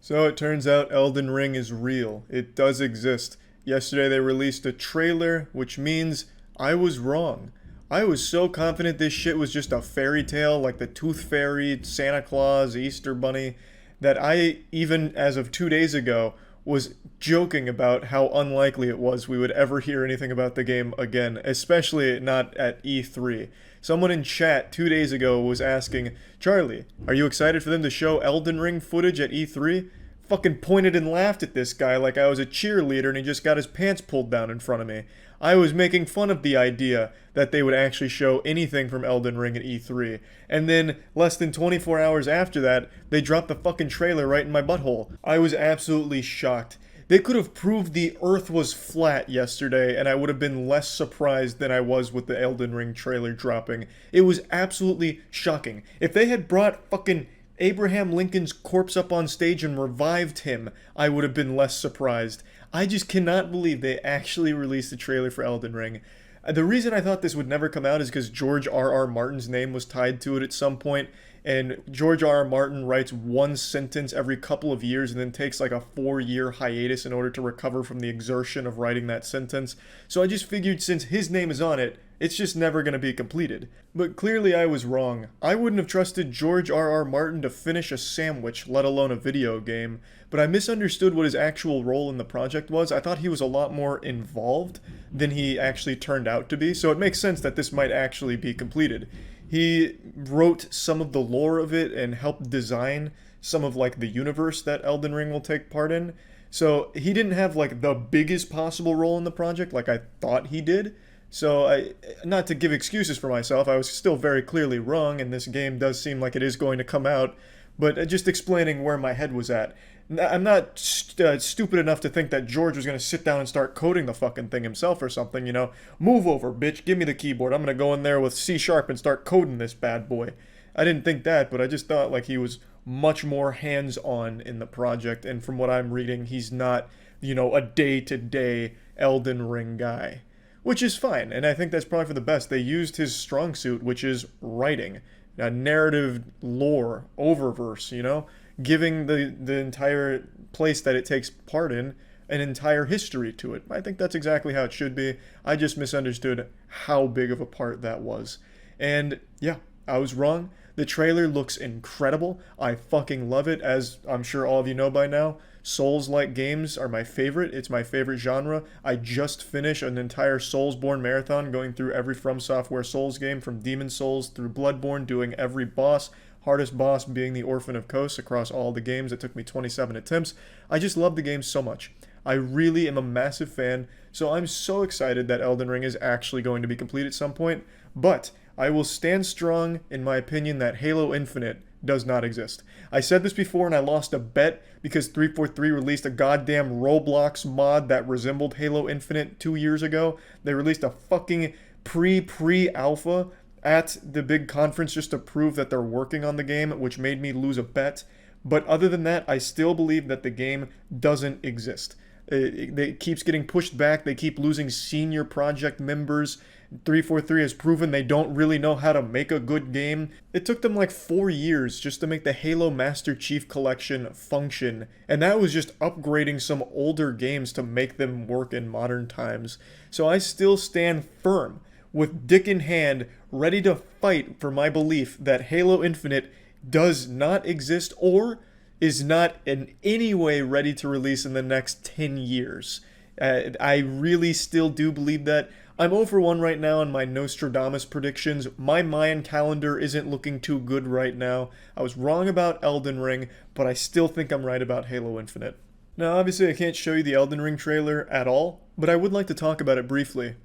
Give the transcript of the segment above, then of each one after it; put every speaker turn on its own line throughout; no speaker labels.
So it turns out Elden Ring is real. It does exist. Yesterday they released a trailer, which means I was wrong. I was so confident this shit was just a fairy tale like the Tooth Fairy, Santa Claus, Easter Bunny, that I, even as of 2 days ago, was joking about how unlikely it was we would ever hear anything about the game again, especially not at E3. Someone in chat 2 days ago was asking, Charlie, are you excited for them to show Elden Ring footage at E3? Fucking pointed and laughed at this guy like I was a cheerleader and he just got his pants pulled down in front of me. I was making fun of the idea that they would actually show anything from Elden Ring at E3. And then, less than 24 hours after that, they dropped the fucking trailer right in my butthole. I was absolutely shocked. They could have proved the earth was flat yesterday, and I would have been less surprised than I was with the Elden Ring trailer dropping. It was absolutely shocking. If they had brought fucking Abraham Lincoln's corpse up on stage and revived him, I would have been less surprised. I just cannot believe they actually released the trailer for Elden Ring. The reason I thought this would never come out is because George R.R. Martin's name was tied to it at some point, and George R.R. Martin writes one sentence every couple of years and then takes like a 4-year hiatus in order to recover from the exertion of writing that sentence. So I just figured since his name is on it, it's just never going to be completed. But clearly I was wrong. I wouldn't have trusted George R.R. Martin to finish a sandwich, let alone a video game. But I misunderstood what his actual role in the project was. I thought he was a lot more involved than he actually turned out to be. So it makes sense that this might actually be completed. He wrote some of the lore of it and helped design some of like the universe that Elden Ring will take part in. So he didn't have like the biggest possible role in the project like I thought he did. So not to give excuses for myself, I was still very clearly wrong, and this game does seem like it is going to come out, but just explaining where my head was at. I'm not stupid enough to think that George was going to sit down and start coding the fucking thing himself or something, you know. Move over, bitch, give me the keyboard. I'm going to go in there with C# and start coding this bad boy. I didn't think that, but I just thought like he was much more hands-on in the project, and from what I'm reading, he's not, a day-to-day Elden Ring guy. Which is fine, and I think that's probably for the best. They used his strong suit, which is writing, a narrative lore, oververse, giving the entire place that it takes part in an entire history to it. I think that's exactly how it should be. I just misunderstood how big of a part that was. And yeah, I was wrong. The trailer looks incredible. I fucking love it, as I'm sure all of you know by now. Souls-like games are my favorite. It's my favorite genre. I just finished an entire Soulsborne marathon going through every From Software Souls game from Demon Souls through Bloodborne, doing every boss. Hardest boss being the Orphan of Kos across all the games. It took me 27 attempts. I just love the game so much. I really am a massive fan, so I'm so excited that Elden Ring is actually going to be complete at some point. But I will stand strong in my opinion that Halo Infinite does not exist. I said this before and I lost a bet because 343 released a goddamn Roblox mod that resembled Halo Infinite 2 years ago. They released a fucking pre-alpha at the big conference just to prove that they're working on the game, which made me lose a bet. But other than that, I still believe that the game doesn't exist. It keeps getting pushed back. They keep losing senior project members. 343 has proven they don't really know how to make a good game. It took them like 4 years just to make the Halo Master Chief Collection function, and that was just upgrading some older games to make them work in modern times. So I still stand firm, with dick in hand, ready to fight for my belief that Halo Infinite does not exist or is not in any way ready to release in the next 10 years. I really still do believe that. I'm 0 for 1 right now on my Nostradamus predictions. My Mayan calendar isn't looking too good right now. I was wrong about Elden Ring, but I still think I'm right about Halo Infinite. Now, obviously I can't show you the Elden Ring trailer at all, but I would like to talk about it briefly.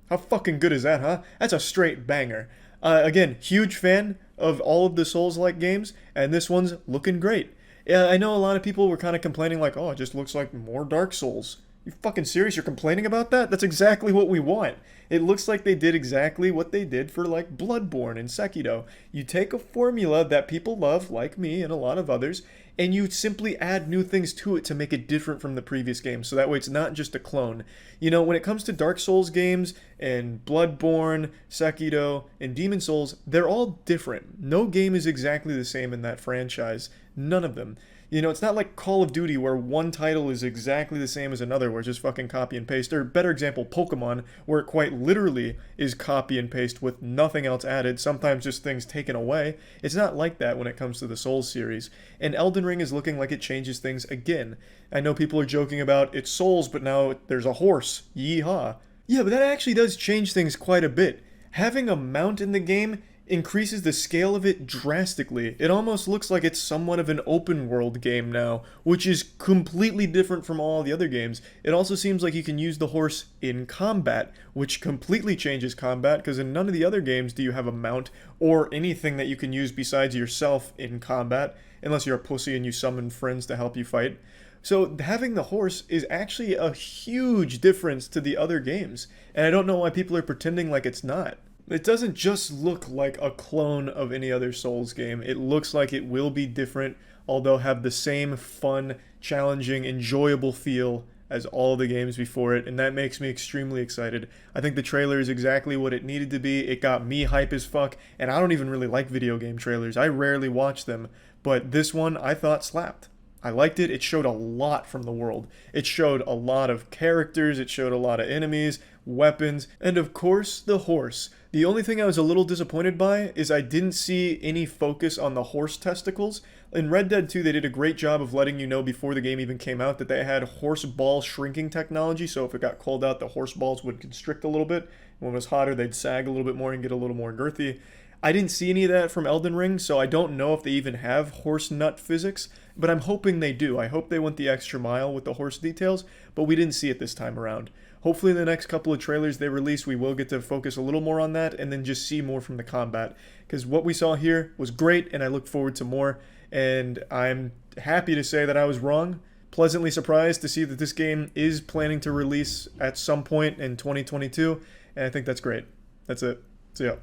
How fucking good is that, huh? That's a straight banger. Again, huge fan of all of the Souls-like games, and this one's looking great. Yeah, I know a lot of people were kind of complaining like, oh, it just looks like more Dark Souls. You fucking serious? You're complaining about that? That's exactly what we want. It looks like they did exactly what they did for like Bloodborne and Sekiro. You take a formula that people love, like me and a lot of others, and you simply add new things to it to make it different from the previous game, so that way it's not just a clone. When it comes to Dark Souls games and Bloodborne, Sekiro, and Demon Souls, they're all different. No game is exactly the same in that franchise. None of them. You know, it's not like Call of Duty where one title is exactly the same as another, where it's just fucking copy and paste. Or better example, Pokemon, where it quite literally is copy and paste with nothing else added, sometimes just things taken away. It's not like that when it comes to the Souls series. And Elden Ring is looking like it changes things again. I know people are joking about it's Souls, but now there's a horse. Yeehaw. Yeah, but that actually does change things quite a bit. Having a mount in the game increases the scale of it drastically. It almost looks like it's somewhat of an open world game now, which is completely different from all the other games. It also seems like you can use the horse in combat, which completely changes combat because in none of the other games do you have a mount or anything that you can use besides yourself in combat, unless you're a pussy and you summon friends to help you fight. So having the horse is actually a huge difference to the other games, and I don't know why people are pretending like it's not. It doesn't just look like a clone of any other Souls game. It looks like it will be different, although have the same fun, challenging, enjoyable feel as all the games before it, and that makes me extremely excited. I think the trailer is exactly what it needed to be. It got me hype as fuck, and I don't even really like video game trailers. I rarely watch them, but this one I thought slapped. I liked it. It showed a lot from the world. It showed a lot of characters, it showed a lot of enemies, weapons, and of course, the horse. The only thing I was a little disappointed by is I didn't see any focus on the horse testicles. In Red Dead 2, they did a great job of letting you know before the game even came out that they had horse ball shrinking technology, so if it got cold out, the horse balls would constrict a little bit. When it was hotter, they'd sag a little bit more and get a little more girthy. I didn't see any of that from Elden Ring, so I don't know if they even have horse nut physics, but I'm hoping they do. I hope they went the extra mile with the horse details, but we didn't see it this time around. Hopefully in the next couple of trailers they release, we will get to focus a little more on that and then just see more from the combat. Because what we saw here was great, and I look forward to more, and I'm happy to say that I was wrong. Pleasantly surprised to see that this game is planning to release at some point in 2022, and I think that's great. That's it. See ya.